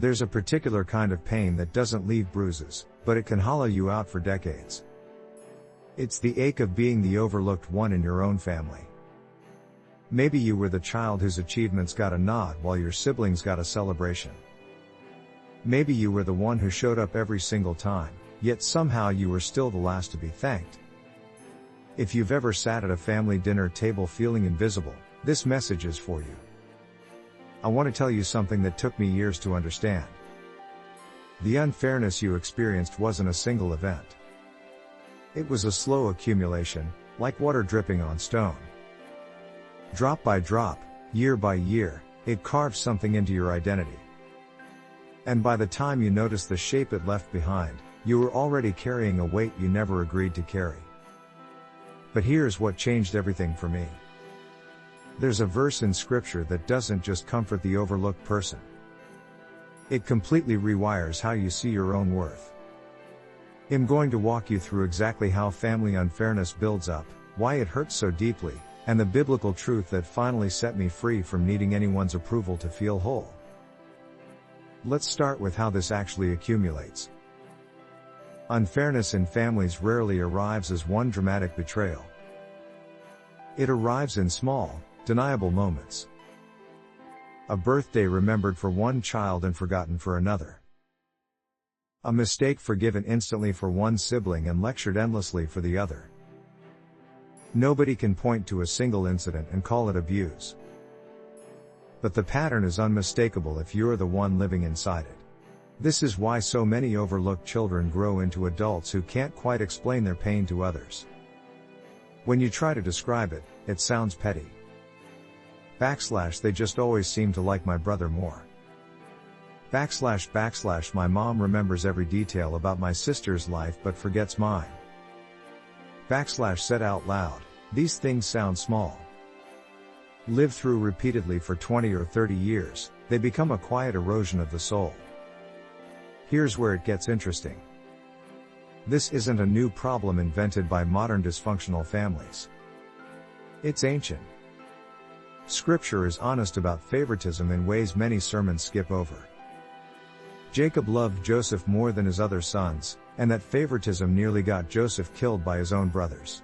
There's a particular kind of pain that doesn't leave bruises, but it can hollow you out for decades. It's the ache of being the overlooked one in your own family. Maybe you were the child whose achievements got a nod while your siblings got a celebration. Maybe you were the one who showed up every single time, yet somehow you were still the last to be thanked. If you've ever sat at a family dinner table feeling invisible, this message is for you. I want to tell you something that took me years to understand. The unfairness you experienced wasn't a single event. It was a slow accumulation, like water dripping on stone. Drop by drop, year by year, it carved something into your identity. And by the time you noticed the shape it left behind, you were already carrying a weight you never agreed to carry. But here's what changed everything for me. There's a verse in scripture that doesn't just comfort the overlooked person. It completely rewires how you see your own worth. I'm going to walk you through exactly how family unfairness builds up, why it hurts so deeply, and the biblical truth that finally set me free from needing anyone's approval to feel whole. Let's start with how this actually accumulates. Unfairness in families rarely arrives as one dramatic betrayal. It arrives in small, deniable moments. A birthday remembered for one child and forgotten for another. A mistake forgiven instantly for one sibling and lectured endlessly for the other. Nobody can point to a single incident and call it abuse. But the pattern is unmistakable if you're the one living inside it. This is why so many overlooked children grow into adults who can't quite explain their pain to others. When you try to describe it, it sounds petty. They just always seem to like my brother more. My mom remembers every detail about my sister's life but forgets mine. Said out loud, these things sound small. Lived through repeatedly for 20 or 30 years, they become a quiet erosion of the soul. Here's where it gets interesting. This isn't a new problem invented by modern dysfunctional families. It's ancient. Scripture is honest about favoritism in ways many sermons skip over. Jacob loved Joseph more than his other sons, and that favoritism nearly got Joseph killed by his own brothers.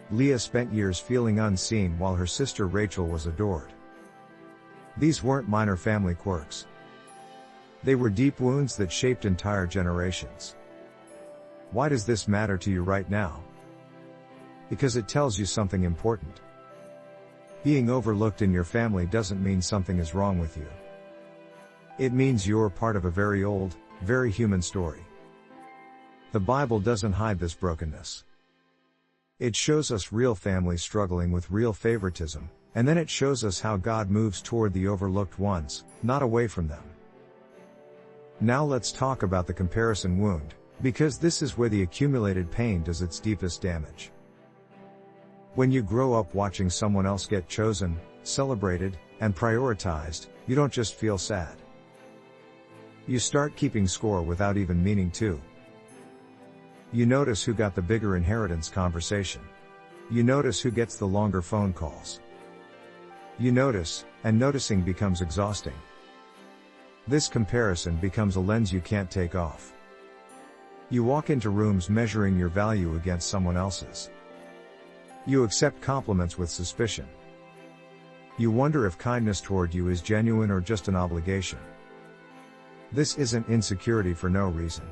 Leah spent years feeling unseen while her sister Rachel was adored. These weren't minor family quirks. They were deep wounds that shaped entire generations. Why does this matter to you right now? Because it tells you something important. Being overlooked in your family doesn't mean something is wrong with you. It means you're part of a very old, very human story. The Bible doesn't hide this brokenness. It shows us real families struggling with real favoritism, and then it shows us how God moves toward the overlooked ones, not away from them. Now let's talk about the comparison wound, because this is where the accumulated pain does its deepest damage. When you grow up watching someone else get chosen, celebrated, and prioritized, you don't just feel sad. You start keeping score without even meaning to. You notice who got the bigger inheritance conversation. You notice who gets the longer phone calls. You notice, and noticing becomes exhausting. This comparison becomes a lens you can't take off. You walk into rooms measuring your value against someone else's. You accept compliments with suspicion. You wonder if kindness toward you is genuine or just an obligation. This isn't insecurity for no reason.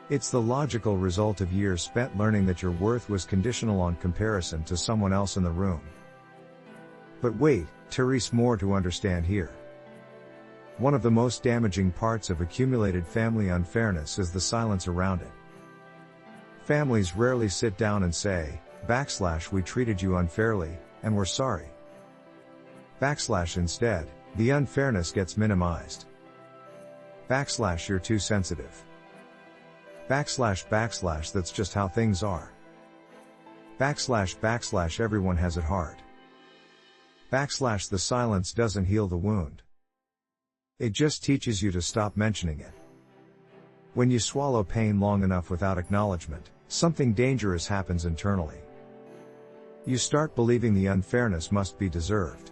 It's the logical result of years spent learning that your worth was conditional on comparison to someone else in the room. But wait, there's more to understand here. One of the most damaging parts of accumulated family unfairness is the silence around it. Families rarely sit down and say, we treated you unfairly, and we're sorry. Instead, the unfairness gets minimized. You're too sensitive. That's just how things are. Everyone has it hard. The silence doesn't heal the wound. It just teaches you to stop mentioning it. When you swallow pain long enough without acknowledgement, something dangerous happens internally. You start believing the unfairness must be deserved.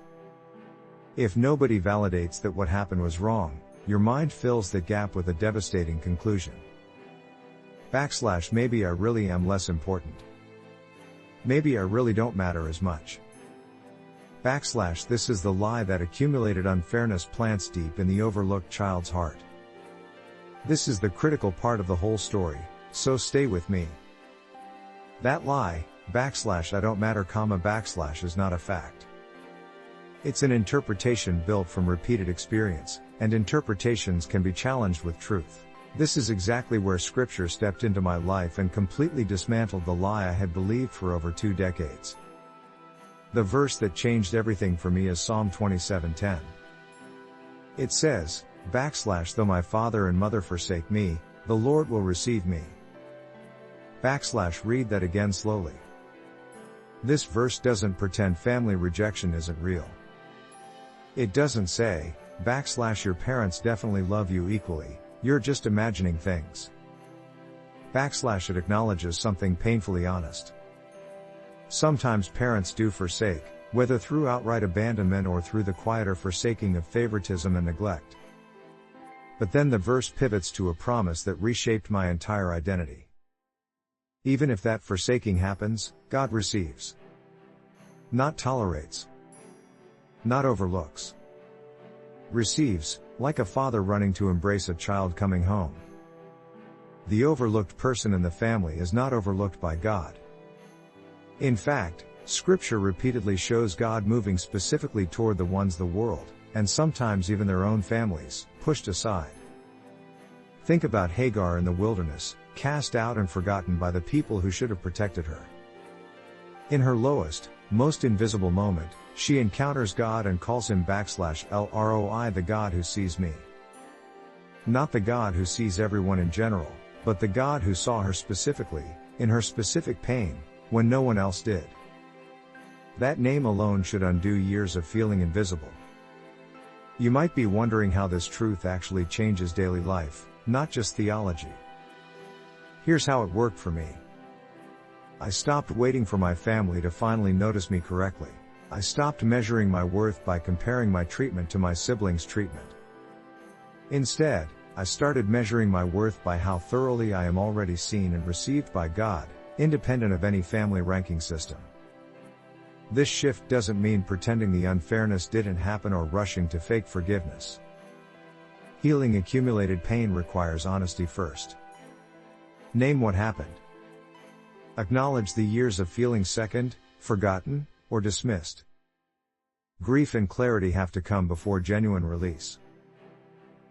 If nobody validates that what happened was wrong, your mind fills the gap with a devastating conclusion. Maybe I really am less important. Maybe I really don't matter as much. This is the lie that accumulated unfairness plants deep in the overlooked child's heart. This is the critical part of the whole story, so stay with me. That lie, I don't matter, is not a fact. It's an interpretation built from repeated experience, and interpretations can be challenged with truth. This is exactly where scripture stepped into my life and completely dismantled the lie I had believed for over 2 decades. The verse that changed everything for me is Psalm 27:10. It says, "Though my father and mother forsake me, the Lord will receive me." Read that again slowly. This verse doesn't pretend family rejection isn't real. It doesn't say, "Your parents definitely love you equally, you're just imagining things." It acknowledges something painfully honest. Sometimes parents do forsake, whether through outright abandonment or through the quieter forsaking of favoritism and neglect. But then the verse pivots to a promise that reshaped my entire identity. Even if that forsaking happens, God receives. Not tolerates. Not overlooks. Receives, like a father running to embrace a child coming home. The overlooked person in the family is not overlooked by God. In fact, Scripture repeatedly shows God moving specifically toward the ones the world, and sometimes even their own families, pushed aside. Think about Hagar in the wilderness, cast out and forgotten by the people who should have protected her. In her lowest, most invisible moment, she encounters God and calls him /LROI, the God who sees me. Not the God who sees everyone in general, but the God who saw her specifically, in her specific pain, when no one else did. That name alone should undo years of feeling invisible. You might be wondering how this truth actually changes daily life, not just theology. Here's how it worked for me. I stopped waiting for my family to finally notice me correctly. I stopped measuring my worth by comparing my treatment to my siblings' treatment. Instead, I started measuring my worth by how thoroughly I am already seen and received by God, independent of any family ranking system. This shift doesn't mean pretending the unfairness didn't happen or rushing to fake forgiveness. Healing accumulated pain requires honesty first. Name what happened. Acknowledge the years of feeling second, forgotten, or dismissed. Grief and clarity have to come before genuine release.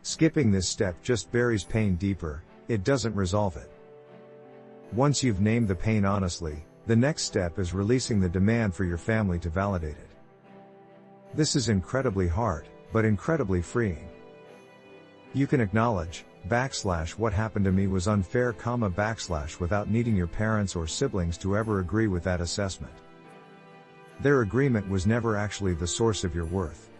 Skipping this step just buries pain deeper, it doesn't resolve it. Once you've named the pain honestly, the next step is releasing the demand for your family to validate it. This is incredibly hard, but incredibly freeing. You can acknowledge, what happened to me was unfair, without needing your parents or siblings to ever agree with that assessment. Their agreement was never actually the source of your worth.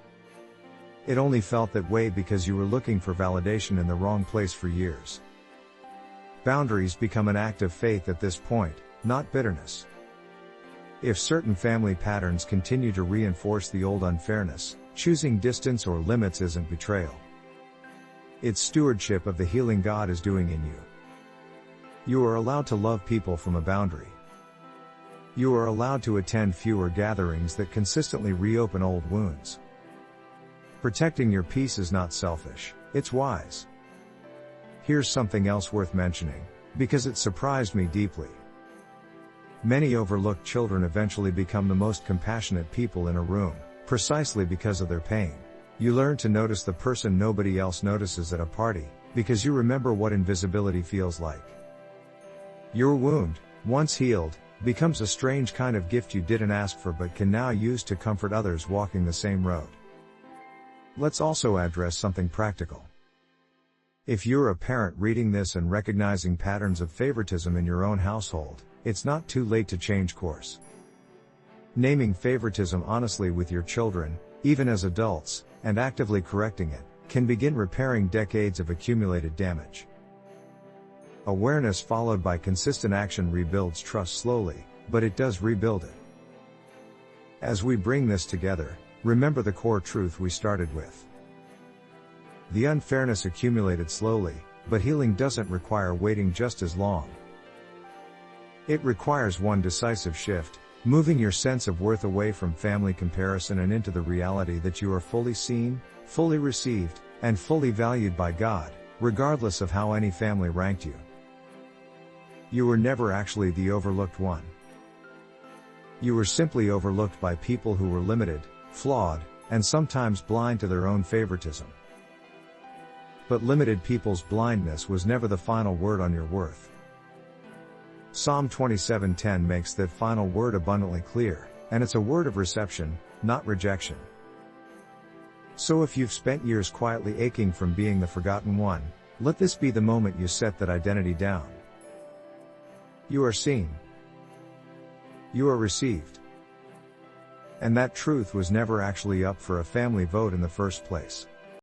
It only felt that way because you were looking for validation in the wrong place for years. Boundaries become an act of faith at this point, not bitterness. If certain family patterns continue to reinforce the old unfairness, choosing distance or limits isn't betrayal. It's stewardship of the healing God is doing in you. You are allowed to love people from a boundary. You are allowed to attend fewer gatherings that consistently reopen old wounds. Protecting your peace is not selfish, it's wise. Here's something else worth mentioning, because it surprised me deeply. Many overlooked children eventually become the most compassionate people in a room, precisely because of their pain. You learn to notice the person nobody else notices at a party, because you remember what invisibility feels like. Your wound, once healed, becomes a strange kind of gift you didn't ask for but can now use to comfort others walking the same road. Let's also address something practical. If you're a parent reading this and recognizing patterns of favoritism in your own household, it's not too late to change course. Naming favoritism honestly with your children, even as adults, and actively correcting it, can begin repairing decades of accumulated damage. Awareness followed by consistent action rebuilds trust slowly, but it does rebuild it. As we bring this together, remember the core truth we started with. The unfairness accumulated slowly, but healing doesn't require waiting just as long. It requires one decisive shift, moving your sense of worth away from family comparison and into the reality that you are fully seen, fully received, and fully valued by God, regardless of how any family ranked you. You were never actually the overlooked one. You were simply overlooked by people who were limited, flawed, and sometimes blind to their own favoritism. But limited people's blindness was never the final word on your worth. Psalm 27:10 makes that final word abundantly clear, and it's a word of reception, not rejection. So if you've spent years quietly aching from being the forgotten one, let this be the moment you set that identity down. You are seen. You are received. And that truth was never actually up for a family vote in the first place.